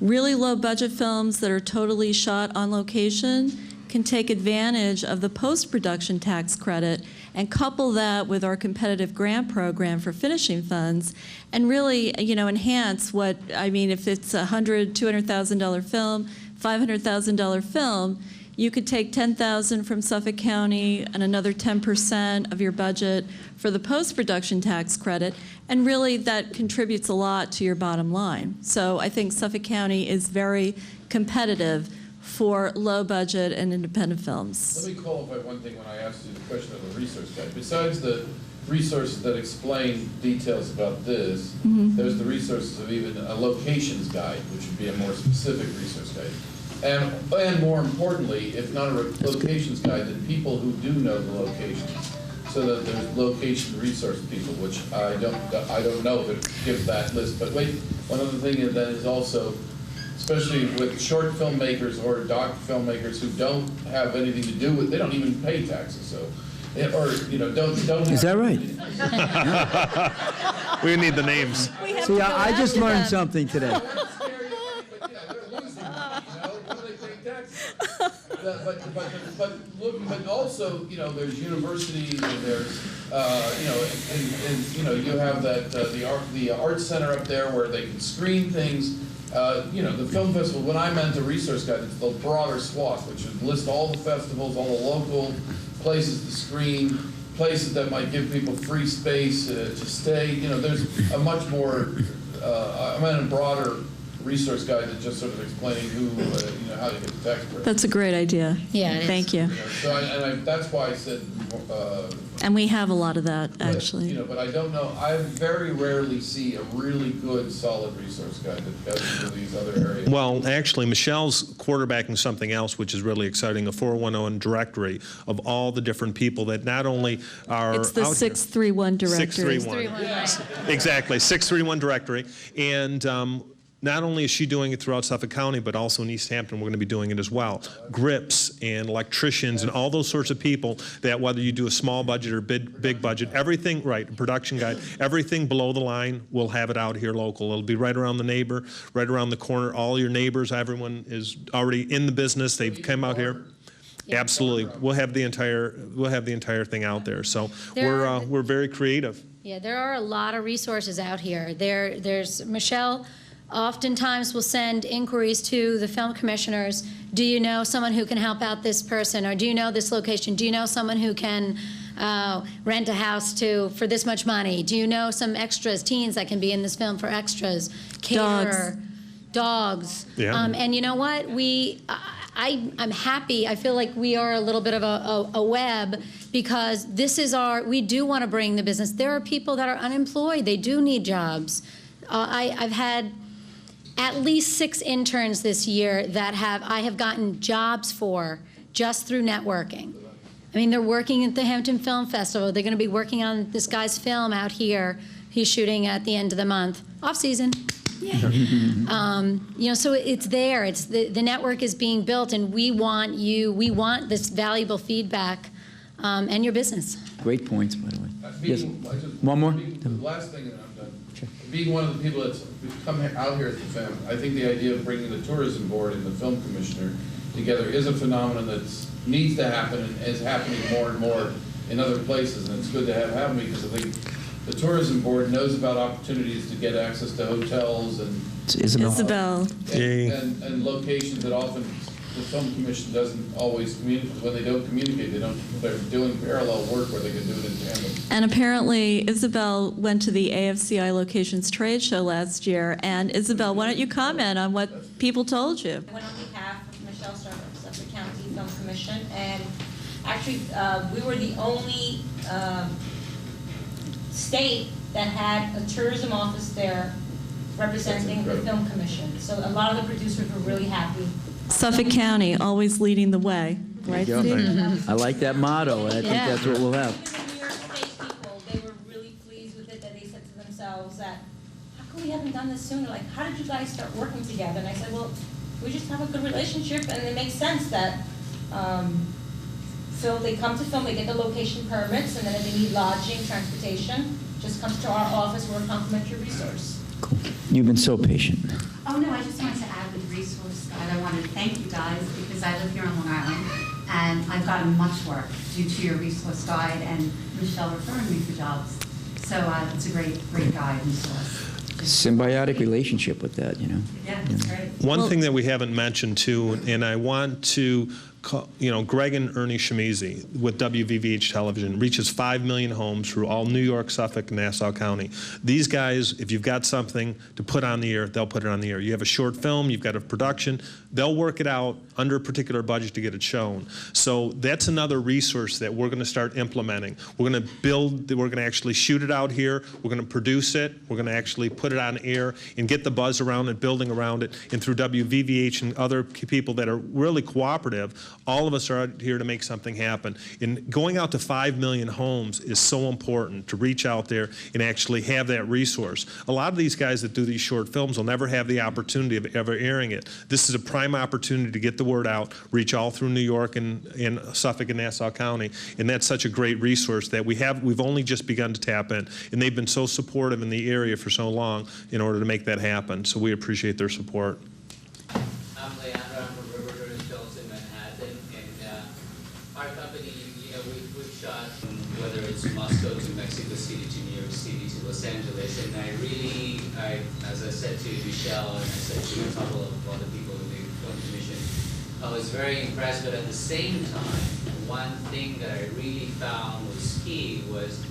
Really low budget films that are totally shot on location can take advantage of the post-production tax credit and couple that with our competitive grant program for finishing funds and really, enhance what, if it's a $100,000, $200,000 film, $500,000 film, you could take $10,000 from Suffolk County and another 10% of your budget for the post-production tax credit, and really that contributes a lot to your bottom line. So I think Suffolk County is very competitive for low budget and independent films. Let me qualify one thing when I asked you the question of the resource guide. Besides the resources that explain details about this, there's the resources of even a locations guide, which would be a more specific resource guide. And more importantly, if not a locations guide, then people who do know the locations. So that there's location resource people, which I don't know if it gives that list. But wait, one other thing that is also, especially with short filmmakers or doc filmmakers who don't have anything to do with, they don't even pay taxes, so, don't. Is that right? We need the names. See, I just learned something today. But also, there's universities and there's, you have that the art center up there where they can screen things. The film festival. When I meant a resource guide, it's the broader swath, which would list all the festivals, all the local places to screen, places that might give people free space to stay. There's a much more, I meant a broader resource guide than just sort of explaining who, how to get the tax credit. That's a great idea. Yeah, Thank you. That's why I said. And we have a lot of that, actually. But I don't know. I very rarely see a really good, solid resource guide that goes into these other areas. Well, actually, Michelle's quarterbacking something else, which is really exciting, a 411 directory of all the different people that not only are It's the 631 directory. 631. Yes. Exactly, 631 directory. And not only is she doing it throughout Suffolk County, but also in East Hampton, we're going to be doing it as well. Grips and electricians and all those sorts of people that whether you do a small budget or big budget, everything, right, production guide, everything below the line, we'll have it out here local. It'll be right around the neighbor, right around the corner. All your neighbors, everyone is already in the business. They've come out here. Absolutely. We'll have the entire thing out there. So we're very creative. Yeah, there are a lot of resources out here. There's Michelle oftentimes will send inquiries to the film commissioners. Do you know someone who can help out this person? Or do you know this location? Do you know someone who can rent a house for this much money? Do you know some extras, teens that can be in this film for extras? Caterer, dogs. Yeah. And you know what? I'm happy. I feel like we are a little bit of a web, because we do want to bring the business. There are people that are unemployed. They do need jobs. I've had at least 6 interns this year that I have gotten jobs for just through networking. I mean, they're working at the Hampton Film Festival. They're going to be working on this guy's film out here. He's shooting at the end of the month, off season. Yeah. So it's there. It's the network is being built, and we want this valuable feedback, and your business. Great points, by the way. Yes. One more? The last thing, and I'm done. Sure. Being one of the people that's come out here at the film, I think the idea of bringing the tourism board and the film commissioner together is a phenomenon that needs to happen and is happening more and more in other places, and it's good to have happen, because I think the tourism board knows about opportunities to get access to hotels and Isabel. And locations that often the film commission doesn't always communicate. When they don't communicate, they're doing parallel work where they can do it in tandem. And apparently, Isabel went to the AFCI Locations Trade Show last year. And Isabel, why don't you comment on what people told you? I went on behalf of Michelle Starbuck, Suffolk County Film Commission, and actually, we were the only state that had a tourism office there representing the film commission. So a lot of the producers were really happy. Suffolk County, always leading the way, right, Steve? I like that motto. I think that's what we'll have. Even the New York State people, they were really pleased with it, that they said to themselves that, how come we haven't done this sooner? Like, how did you guys start working together? And I said, well, we just have a good relationship, and it makes sense that they come to film, they get the location permits, and then if they need lodging, transportation, just comes to our office. We're a complimentary resource. Cool. You've been so patient. Oh, no, I just wanted to add with Resource Guide, I wanted to thank you guys, because I live here on Long Island, and I've gotten much work due to your Resource Guide and Michelle referring me for jobs. So it's a great guide and source. Symbiotic relationship with that, you know. Yeah, it's great. One thing that we haven't mentioned too, and I want to call, Greg and Ernie Shimizi with WVVH Television reaches 5 million homes through all New York, Suffolk, and Nassau County. These guys, if you've got something to put on the air, they'll put it on the air. You have a short film, you've got a production, they'll work it out under a particular budget to get it shown. So that's another resource that we're going to start implementing. We're going to we're going to actually shoot it out here, we're going to produce it, we're going to actually put it on air and get the buzz around it, building around it, and through WVVH and other people that are really cooperative, all of us are out here to make something happen. And going out to 5 million homes is so important, to reach out there and actually have that resource. A lot of these guys that do these short films will never have the opportunity of ever airing it. This is a prime opportunity to get the word out, reach all through New York and Suffolk and Nassau County, and that's such a great resource that we've only just begun to tap in, and they've been so supportive in the area for so long in order to make that happen. So we appreciate their support. I'm Leandro, I'm from River Rivers Films in Manhattan, and our company, we've shot whether it's Moscow to Mexico City to New York City to Los Angeles, and as I said to Michelle and I said to a couple of other people in the film commission, I was very impressed, but at the same time, one thing that I really found was key was,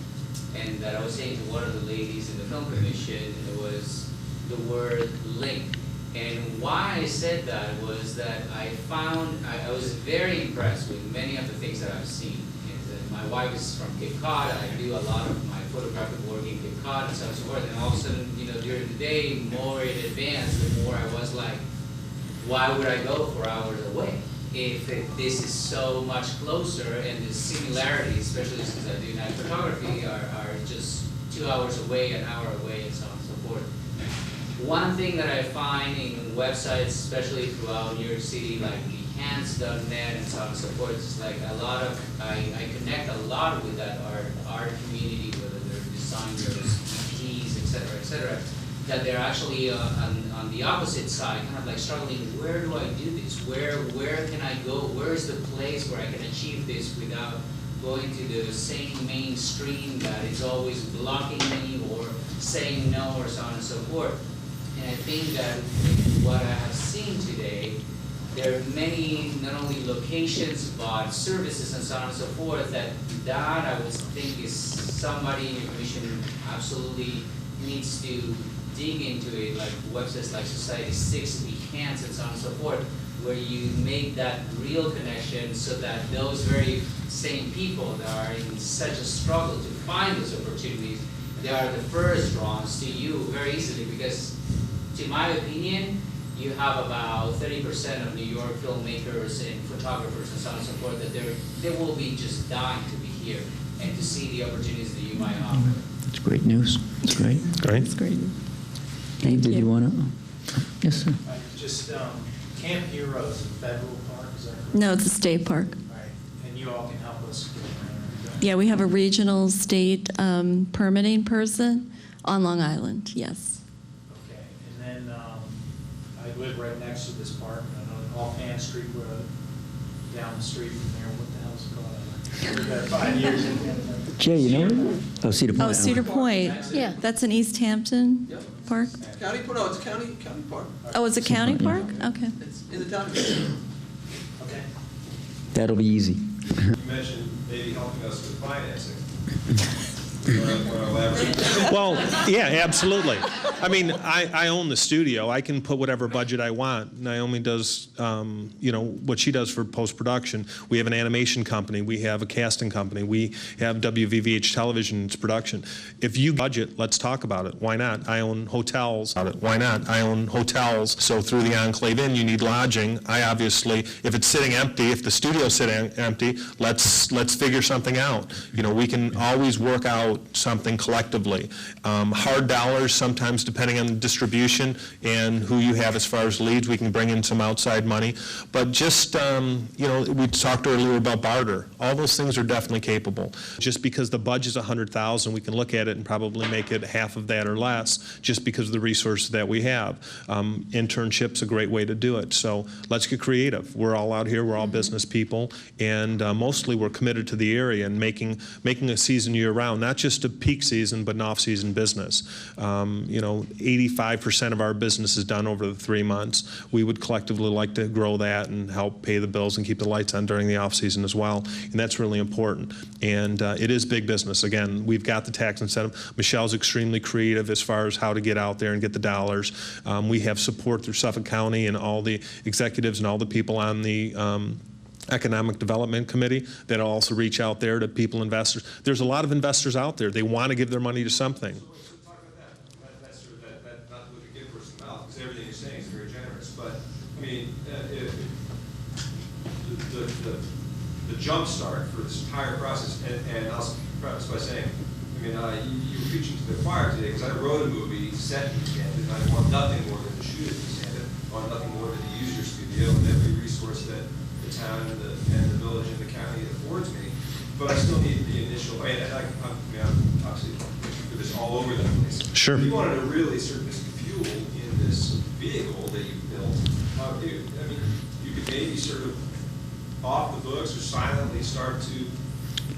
and that I was saying to one of the ladies in the film commission, was the word link. And why I said that was that I was very impressed with many of the things that I've seen. My wife is from Cape Cod. I do a lot of my photographic work in Cape Cod and so on and so forth. And all of a sudden, during the day, more in advance, the more I was like, why would I go 4 hours away if this is so much closer, and the similarities, especially since I do night photography, are just 2 hours away, an hour away, and so on and so forth. One thing that I find in websites, especially throughout New York City, like Behance.net and so on and so forth, is like I connect a lot with that art community, whether they're designers, ETs, et cetera, that they're actually on the opposite side, kind of like struggling, where do I do this? Where can I go? Where is the place where I can achieve this without going to the same mainstream that is always blocking me or saying no or so on and so forth. And I think that what I have seen today, there are many, not only locations, but services and so on and so forth, that I would think is somebody in your commission absolutely needs to dig into it, like websites like Society 6, Behance, and so on and so forth, where you make that real connection so that those very same people that are in such a struggle to find those opportunities, they are the first drawn to you very easily, because to my opinion, you have about 30% of New York filmmakers and photographers and so on and so forth that they will be just dying to be here and to see the opportunities that you might offer. That's great news. That's great. Great. That's great. Dave, did you want to? Yes, sir. Just Camp Heroes, a federal park, is that correct? No, it's a state park. Right, and you all can help us get around. Yeah, we have a regional state permitting person on Long Island, yes. Okay, and then I live right next to this park, on Off Ann Street Road, down the street from there. What the hell's it called? I lived there 5 years. Jay, you know? Oh, Cedar Point. Oh, Cedar Point. Yeah, that's in East Hampton Park. County, no, it's a county park. Oh, it's a county park? Okay. It's in the town. Okay. That'll be easy. You mentioned maybe helping us with financing. Want to elaborate? Well, yeah, absolutely. I mean, I own the studio. I can put whatever budget I want. Naomi does, you know, what she does for post-production. We have an animation company. We have a casting company. We have WVVH Television's production. If you budget, let's talk about it. Why not? I own hotels. Why not? I own hotels. So through the Enclave Inn, you need lodging. I obviously, if it's sitting empty, if the studio's sitting empty, let's figure something out. You know, we can always work out something collectively. Hard dollars, sometimes depending on the distribution and who you have as far as leads, we can bring in some outside money. But just, you know, we talked earlier about barter. All those things are definitely capable. Just because the budget's $100,000, we can look at it and probably make it half of that or less, just because of the resources that we have. Internship's a great way to do it. So let's get creative. We're all out here, we're all business people, and mostly we're committed to the area and making a season year-round, not just a peak season, but an off-season business. You know, 85% of our business is done over the 3 months. We would collectively like to grow that and help pay the bills and keep the lights on during the off-season as well, and that's really important. And it is big business. Again, we've got the tax incentive. Michelle's extremely creative as far as how to get out there and get the dollars. We have support through Suffolk County and all the executives and all the people on the Economic Development Committee that'll also reach out there to people, investors. There's a lot of investors out there. They want to give their money to something. So talk about that. That's sort of that not to look a gift horse in the mouth, because everything you're saying is very generous. But I mean, the jump start for this entire process, and I'll preface by saying, I mean, you were preaching to the choir today, because I wrote a movie set in East Hampton, and I want nothing more than to shoot it in East Hampton. I want nothing more than to use your studio and every resource that the town and the village and the county affords me, but I still need the initial. I mean, I'm obviously put this all over the place. Sure. If you wanted to really sort of fuel in this vehicle that you built, I mean, you could maybe sort of off the books or silently start to,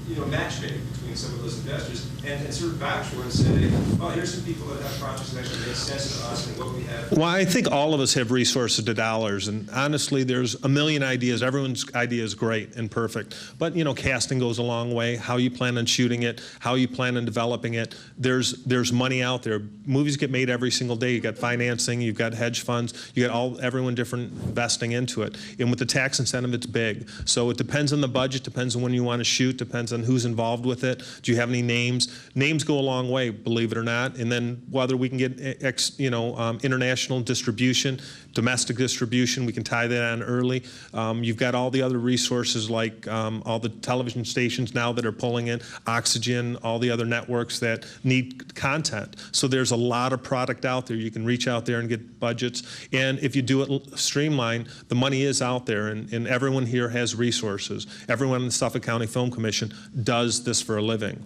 you know, matchmake between some of those investors and sort of vouch for and say, well, here's some people that have projects that actually make sense to us and what we have. Well, I think all of us have resources to dollars, and honestly, there's a million ideas. Everyone's idea is great and perfect, but you know, casting goes a long way. How you plan on shooting it, how you plan on developing it. There's money out there. Movies get made every single day. You got financing, you've got hedge funds, you got everyone different investing into it. And with the tax incentive, it's big. So it depends on the budget, depends on when you want to shoot, depends on who's involved with it. Do you have any names? Names go a long way, believe it or not. And then whether we can get international distribution, domestic distribution, we can tie that on early. You've got all the other resources like all the television stations now that are pulling in, Oxygen, all the other networks that need content. So there's a lot of product out there. You can reach out there and get budgets. And if you do it streamlined, the money is out there, and everyone here has resources. Everyone in the Suffolk County Film Commission does this for a living.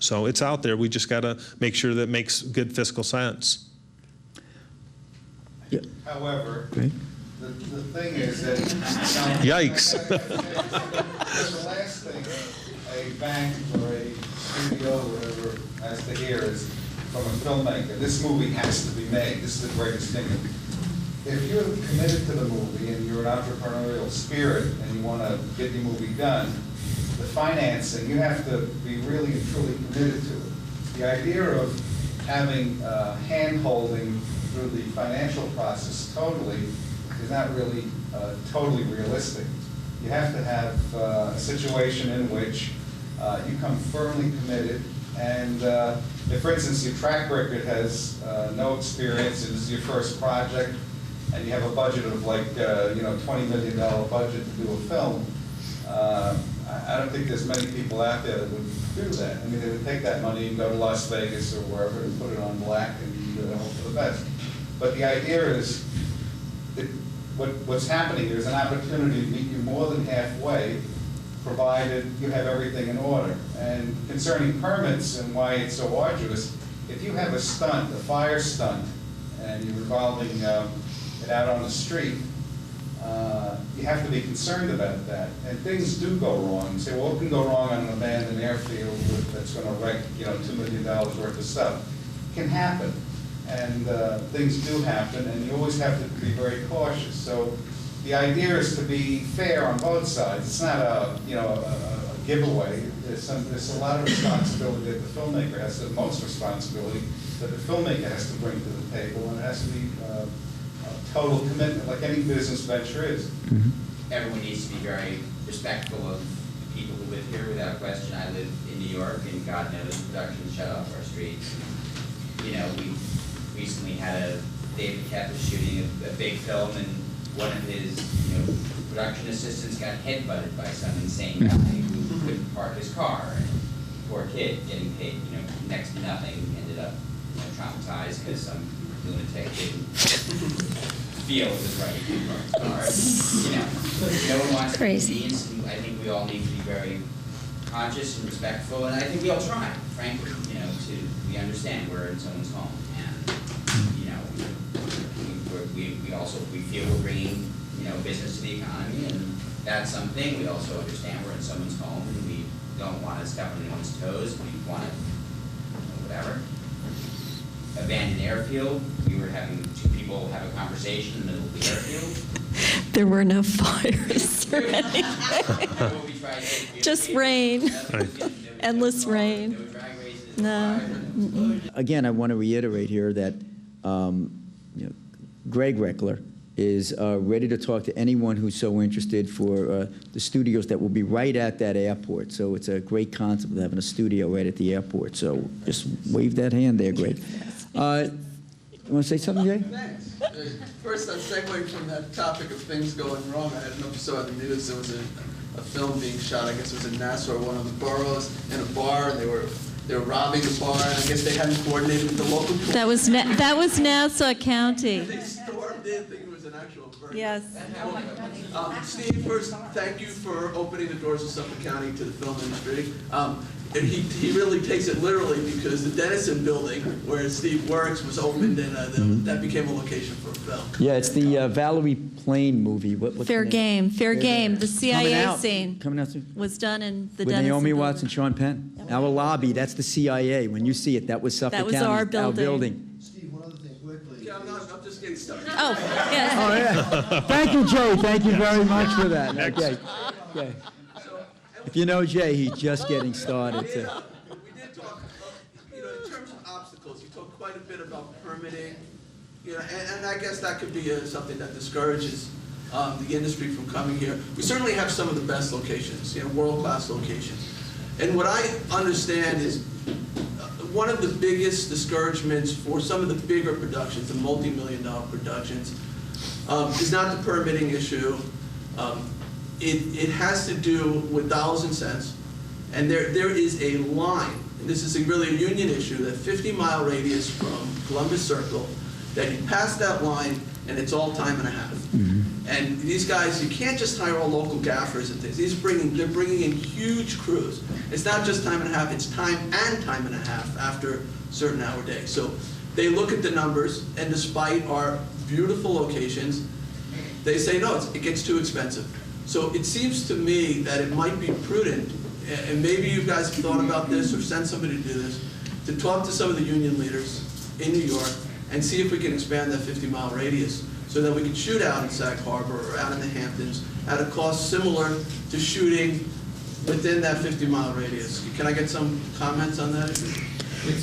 So it's out there. We just got to make sure that it makes good fiscal sense. However, Great. The thing is that. Yikes. The last thing a bank or a studio or whatever has to hear is from a filmmaker, this movie has to be made. This is the greatest thing. If you're committed to the movie and you're an entrepreneurial spirit and you want to get your movie done, the financing, you have to be really and truly committed to it. The idea of having hand-holding through the financial process totally is not really totally realistic. You have to have a situation in which you come firmly committed, and if, for instance, your track record has no experience, and this is your first project, and you have a budget of like, $20 million budget to do a film, I don't think there's many people out there that would do that. I mean, they would take that money and go to Las Vegas or wherever and put it on black and hope for the best. But the idea is that what's happening, there's an opportunity to meet you more than halfway, provided you have everything in order. And concerning permits and why it's so arduous, if you have a stunt, a fire stunt, and you're revolving it out on the street, you have to be concerned about that. And things do go wrong. You say, well, what can go wrong on an abandoned airfield that's going to wreck, $2 million worth of stuff? It can happen. And things do happen, and you always have to be very cautious. So the idea is to be fair on both sides. It's not a giveaway. There's a lot of responsibility that the filmmaker has, the most responsibility that the filmmaker has to bring to the table, and it has to be a total commitment, like any business venture is. Everyone needs to be very respectful of the people who live here, without question. I live in New York, and God knows production shut off our streets. We recently had David Kep was shooting a big film, and one of his production assistants got headbutted by some insane guy who couldn't park his car. And poor kid getting paid next to nothing, ended up traumatized because some lunatic didn't feel it was right to park his car. No one wants Crazy. to be instant. I think we all need to be very conscious and respectful, and I think we all try, frankly. We understand we're in someone's home, and we feel we're bringing business to the economy, and that's something. We also understand we're in someone's home, and we don't want to step on anyone's toes. We want to whatever. Abandoned airfield. We were having two people have a conversation in the middle of the airfield. There were no fires or anything. Just rain. Endless rain. No. Again, I want to reiterate here that Greg Reckler is ready to talk to anyone who's so interested for the studios that will be right at that airport. So it's a great concept of having a studio right at the airport. So just wave that hand there, Greg. You want to say something, Jay? Thanks. First, I'm segueing from that topic of things going wrong. I don't know if you saw in the news, there was a film being shot, I guess it was in Nassau, one of the boroughs, in a bar, and they were robbing the bar, and I guess they hadn't coordinated with the local police. That was Nassau County. They stormed in thinking it was an actual murder. Yes. Steve, first, thank you for opening the doors of Suffolk County to the film industry. And he really takes it literally, because the Dennison building where Steve works was opened, and that became a location for a film. Yeah, it's the Valerie Plame movie. What's Fair the name? Game. Fair Game. The CIA scene coming out soon. was done in the With Dennison Naomi building. Watts and Sean Penn. Our lobby, that's the CIA. When you see it, that was Suffolk That was County. our building. Steve, one other thing quickly. Yeah, I'm just getting started. Oh, yes. Oh, yeah. Thank you, Jay. Thank you very much for that. Okay. Okay. If you know Jay, he's just getting started. We did talk, in terms of obstacles, you talked quite a bit about permitting, and I guess that could be something that discourages the industry from coming here. We certainly have some of the best locations, world-class locations. And what I understand is one of the biggest discouragements for some of the bigger productions, the multi-million-dollar productions, is not the permitting issue. It has to do with dollars and cents. And there is a line, and this is really a union issue, that 50-mile radius from Columbus Circle, that you pass that line, and it's all time and a half. And these guys, you can't just hire all local gaffers and things. They're bringing in huge crews. It's not just time and a half, it's time and time and a half after a certain hour day. So they look at the numbers, and despite our beautiful locations, they say, no, it gets too expensive. So it seems to me that it might be prudent, and maybe you guys have thought about this or send somebody to do this, to talk to some of the union leaders in New York and see if we can expand that 50-mile radius so that we can shoot out in Sag Harbor or out in the Hamptons at a cost similar to shooting within that 50-mile radius. Can I get some comments on that?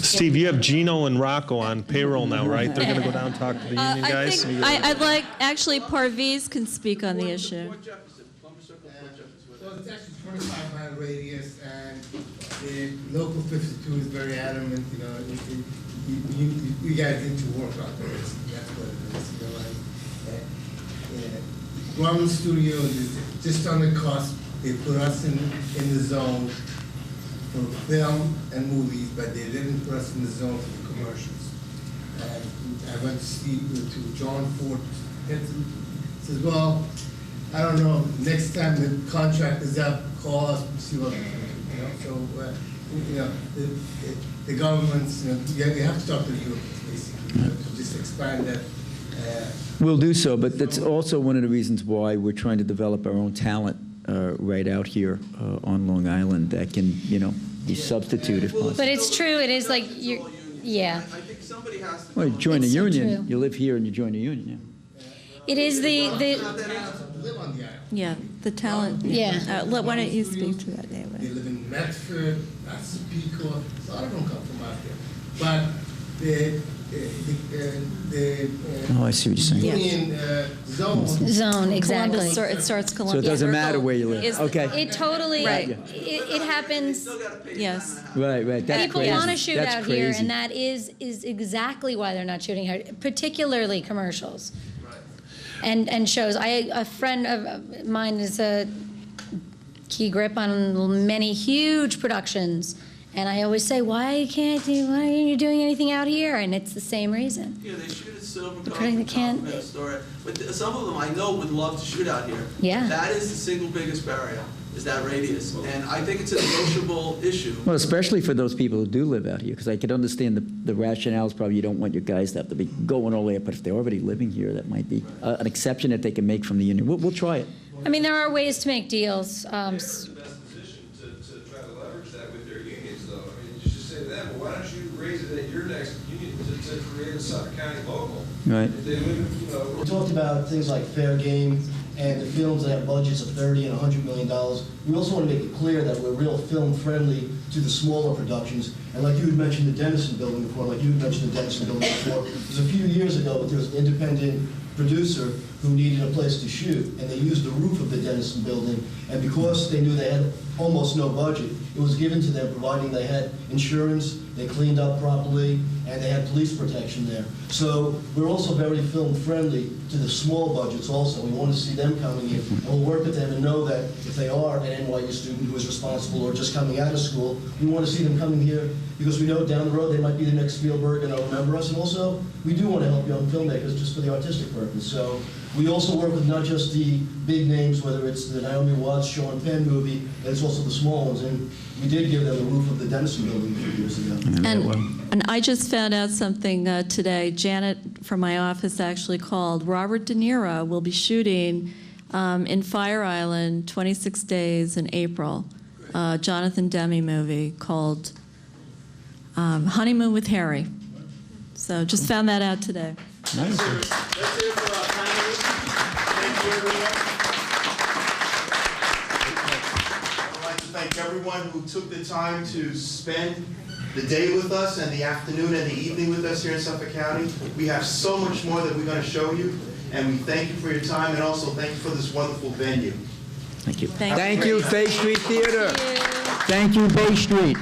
Steve, you have Gino and Rocco on payroll now, right? They're going to go down and talk to the union guys? I'd like, actually, Parviz can speak on the issue. So it's actually 25-mile radius, and the local 52 is very adamant, you know, you guys need to work on this. That's what it is, you know, like, Grumman Studios is just on the cusp. They put us in the zone for film and movies, but they didn't put us in the zone for the commercials. And I went to John Ford, says, well, I don't know, next time the contract is up, call us and see what we can do, you know, so, you know, the governments, you know, you have to talk to the Europeans, basically, you know, to just expand that. We'll do so, but that's also one of the reasons why we're trying to develop our own talent right out here on Long Island that can, you know, be substituted if possible. But it's true, it is like, you're, yeah. I think somebody has to. Well, you join a It's so union, true. you live here and you join a union, It is the live on the island. Yeah, the talent. Yeah. Why don't you speak to that, David? They live in Medford, Massapequa, a lot of them come from out here. But the Oh, I see what you're saying. union Zone, exactly. It starts So Columbia. it doesn't matter where you live, Is- okay? It totally, Right. it happens. Yes. Right, that's People crazy. want to shoot That's out here, crazy. and that is exactly why they're not shooting here, particularly commercials. And shows. A friend of mine is a key grip on many huge productions, and I always say, why aren't you doing anything out here? And it's the same reason. Yeah, they shoot at Silver They can't. But some of them I know would love to shoot out here. Yeah. That is the single biggest barrier, is that radius. And I think it's a negotiable issue. Well, especially for those people who do live out here, because I could understand the rationales. Probably you don't want your guys to have to be going all the way up, but if they're already living here, that might be an exception that they can make from the union. We'll try it. I mean, there are ways to make deals. They're in the best position to try to leverage that with their unions, though. I mean, you should say to them, well, why don't you raise it at your next union to create a Suffolk County local? Right. If they live, you know. We talked about things like fair game and the films that have budgets of $30 and $100 million. We also want to make it clear that we're real film friendly to the smaller productions. And like you had mentioned the Dennison building before, it was a few years ago, but there was an independent producer who needed a place to shoot, and they used the roof of the Dennison building, and because they knew they had almost no budget, it was given to them providing they had insurance, they cleaned up properly, and they had police protection there. So we're also very film friendly to the small budgets also. We want to see them coming in, and we'll work with them and know that if they are an NYU student who is responsible or just coming out of school, we want to see them coming here because we know down the road they might be the next Spielberg and they'll remember us, and also we do want to help young filmmakers just for the artistic purpose. So we also work with not just the big names, whether it's the Naomi Watts, Sean Penn movie, and it's also the small ones. And we did give them the roof of the Dennison building a few years ago. And I just found out something today. Janet from my office actually called. Robert De Niro will be shooting in Fire Island 26 days in April, Jonathan Demme movie called Honeymoon with Harry. So just found that out today. Let's hear it for our panelists. Thank you, everyone. I'd like to thank everyone who took the time to spend the day with us and the afternoon and the evening with us here in Suffolk County. We have so much more that we're going to show you, and we thank you for your time, and also thank you for this wonderful venue. Thank you. Thank Thank you, Bay Street Theater. Thank you, Bay Street.